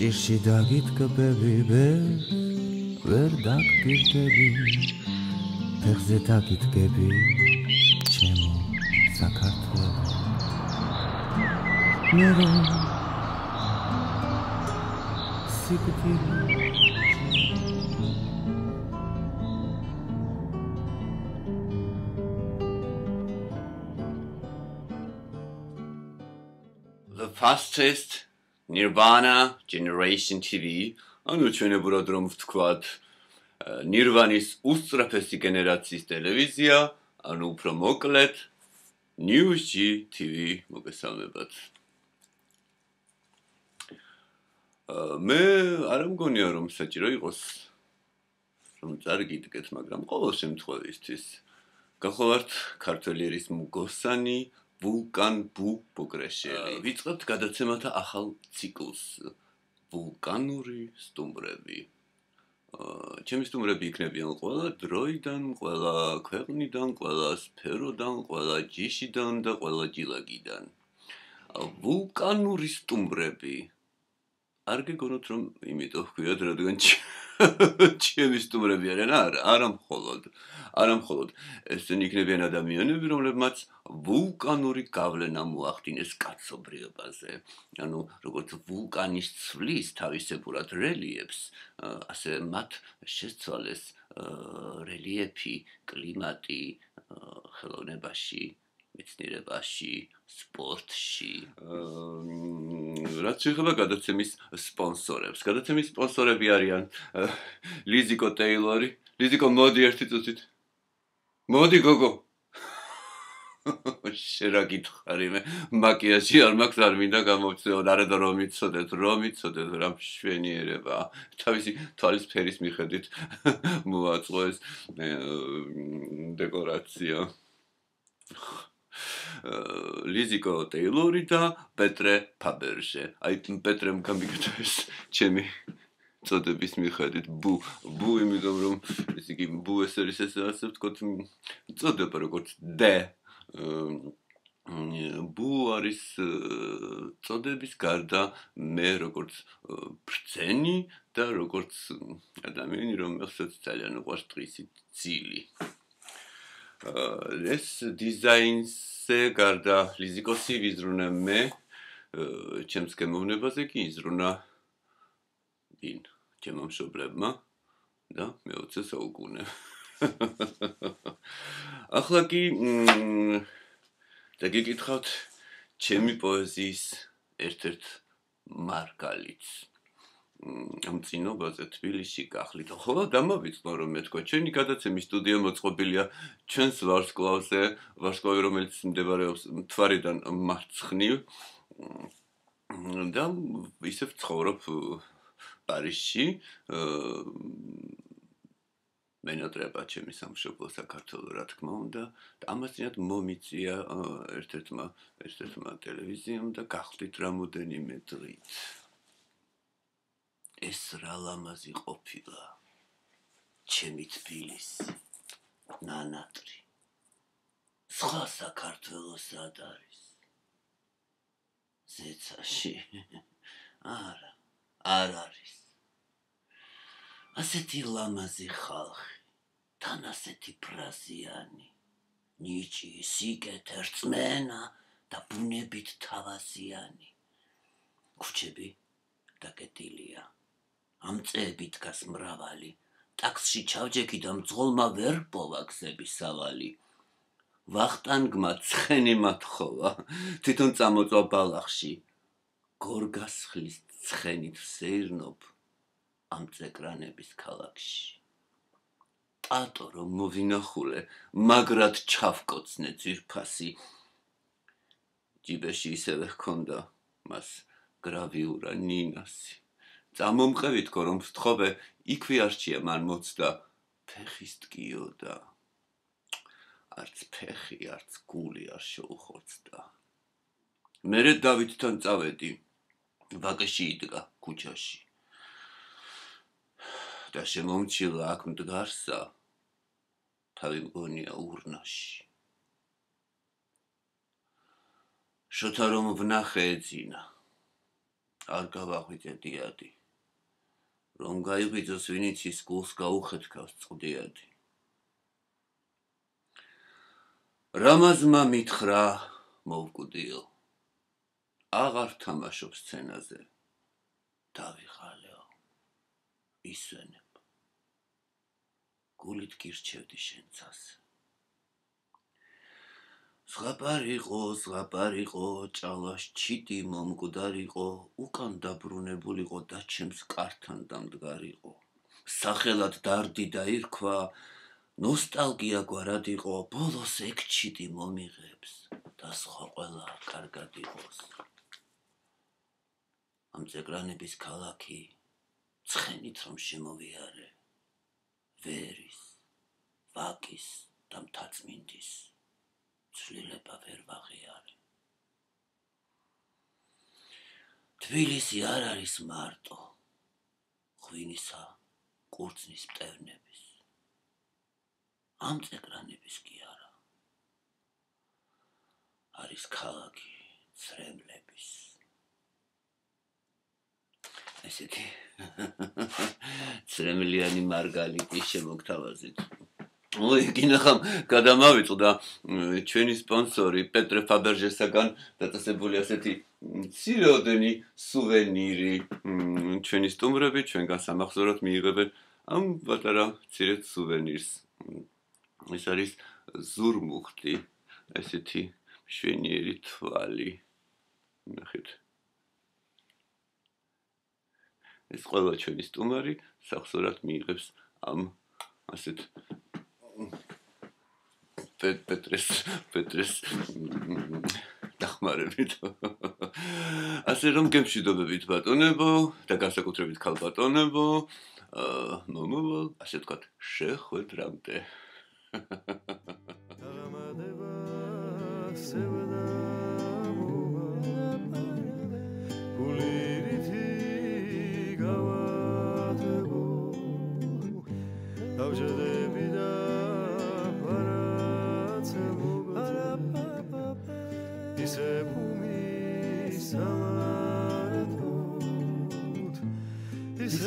ჭირში დაგიტკბები ვერ დაგპირდები ფეხზე დაგიტკები ჩემო საქართველო მე რომ სიკვდილი The fastest Nirvana Generation TV ანუ ჩვენებურად რომ ვთქვათ Nirvana-ის უსწრაფესი გენერაციის ტელევიზია ანუ უფრო მოკლედ News TV მოგესალმებათ მე არ მგონია რომ საჭირო იყოს რომ წარგიდგეთ მაგრამ ყოველ შემთხვევისთვის გახლავართ ქართველი ერის მგოსანი ვულკან ბუკრეშელი ვიწყებთ გადაცემათა ახალ ციკლს ვულკანური სტუმრები ჩემი სტუმრები იქნებიან ყველა დროიდან, ყველა ქვეყნიდან, ყველა სფეროდან, ყველა ჯიშიდან და ყველა ჯილაგიდან ვულკანური სტუმრები არ გეგონოთ რომ იმიტომ ვქვიათ რადგან ჩემი სტუმრები არიან არა მხოლოდ ესენი იქნებიან ადამიანები რომლებმაც ვულკანური გავლენა მოახდინეს კაცობრიობაზე ანუ როგორც ვულკანის ცვლის თავისებურად რელიეფს ასე მათ შესცვალეს რელიეფი კლიმატი ხელოვნებაში მეცნიერებაში სპორტში რაც შეეხება გადაცემის სპონსორებს გადაცემის სპონსორები არიან ლიზიკო ტეილორი ლიზიკო მოდი ერთი წუთით მოდი გოგო შენ რა გითხარი მე მაკიაჟი არ მაქვს არ მინდა გამოვწეოდ არა რომ იცოდეთ რა მშვენიერება თავისი თვალის ფერის მიხედვით მოაწყვეს დეკორაცია ლიზიკო ტეილორი და პეტრე ფაბერჟე აი პეტრემ გამიგეთეს ჩემი წოდების მიხედვით ბუ იმიტომ რომ ეს იგი ბუ ეს არის ასე ვთქვათ წოდება როგორც დე ბუ არის წოდების გარდა მე როგორც ბრძენი და როგორც ადამიანი რომელსაც ძალიან უყვარს ტყისი ძილი ეს დიზაინზე გარდა ლიზიკოსი ვიზრუნა მე ჩემს გემოვნებაზე კი იზრუნა ვინ ჩემო მშობლებმა და მე-20 საუკუნე ახლა კი და გიკითხავთ ჩემი პოეზიის ერთ-ერთ მარგალიტს ამ წინობაზე თბილისში გახლით ხოლო დამოვიწყო რომ მე თქვა ჩვენი გადაცემის სტუდია მოწყობილია ჩვენს ვარსკვლავზე ვარსკვლავი რომელიც მდებარეობს მთვარიდან მარცხნივ და ისევ ცხოვრობ პარიზში მენატრება ჩემი სამშობლო საქართველო რა თქმა უნდა და ამასთანავ მომიწია ერთ-ერთმა ტელევიზიამ და გახლით რამოდენიმე დღით ეს რა ლამაზი ყოფილა ჩემი თბილისი ნანატრი სხვა საქართველო სად არის ზეცაში არა არ არის ასეთი ლამაზი ხალხი თან ასეთი ფრაზიანი ნიჭი სიკეთე რწმენა და ბუნებით თავაზიანი ქუჩები დაკეტილია ამ წეებით გას მრავალი ტაქსში ჩავჯექი და მძღოლმა ვერ პოვა გზების სავალი ვახტანგმა ცხენი მათხოვა თვითონ წამოწვა ბალახში გორგასხლის ცხენით ვსეირნობ ამ წეკრანების ქალაქში ტატო რომ მოვინახულე მაგრად ჩავკოცნე ძირფასი ჯიბეში ისევე ჰქონდა მას გრავიურა ნინასი წამომყევი თქო რომ ვთხოვე იქვე არჩია მან მოცდა ფეხის ტკიოდა არც ფეხი არც გული არ შეუხოცდა მერე დავითთან წავედი ვაკეში იდგა ქუჩაში და შემომჩილა აქ მდგარსა თავი მგონია ურნაში. შოთა რომ ვნახე ეძინა, არ გავაღვიძე დიადი, რომ გაიღვიძოს ვინიც ის გულს გაუხეთქავს წყდიადი. რამაზმა მითხრა მოვკვდიო, აღარ თამაშობ სცენაზე, დავიღალეო, ისვენებ, გულით გირჩევდი შენ ცასე. ზღაპარიყო, ჭალას ჩიტი მომკვდარიყო, უკან დაბრუნებულიყო და ჩემს კართან დამდგარიყო. სახელად დარდი დაირქვა, ნოსტალგია გვარად იყო, ბოლოს ეგ ჩიტი მომიღებს და სხვა ყველა კარგად იყოს. ამ წეკრანების ქალაქი ცხენით რომ შემოვიარე, ვერის, ვაკის და მთაწმინდის ცვლილება ვერ ვაღიარე. თბილისი არ არის მარტო, ღვინისა, კურწნის მტევნების, ამ წეკრანების კი არა. არის ქალაქი ცრემლების. ესეთი ცრემლიანი მარგალიტი შემოგთავაზეთ. იქინახამ გადამავიწყდა ჩვენი სპონსორი პეტრე ფაბერჟესაგან დაწესებული ასეთი მცირეოდენი სუვენირი. ჩვენი სტუმრები ჩვენგან სამახსოვროდ მიიღებენ ამ პატარა მცირე სუვენირს. ეს არის ზურმუხტი, ესეთი მშვენიერი თვალი. ნახეთ. ეს ყველა ჩვენი სტუმარი სახსოვრად მიიღებს ამ ასეთ პეტრეს დახმარებით. ასე რომ გემშვიდობებით ბატონებო და განსაკუთრებით ქალბატონებო, მომავალ, ასე ვთქვათ, შეხვედრამდე. Is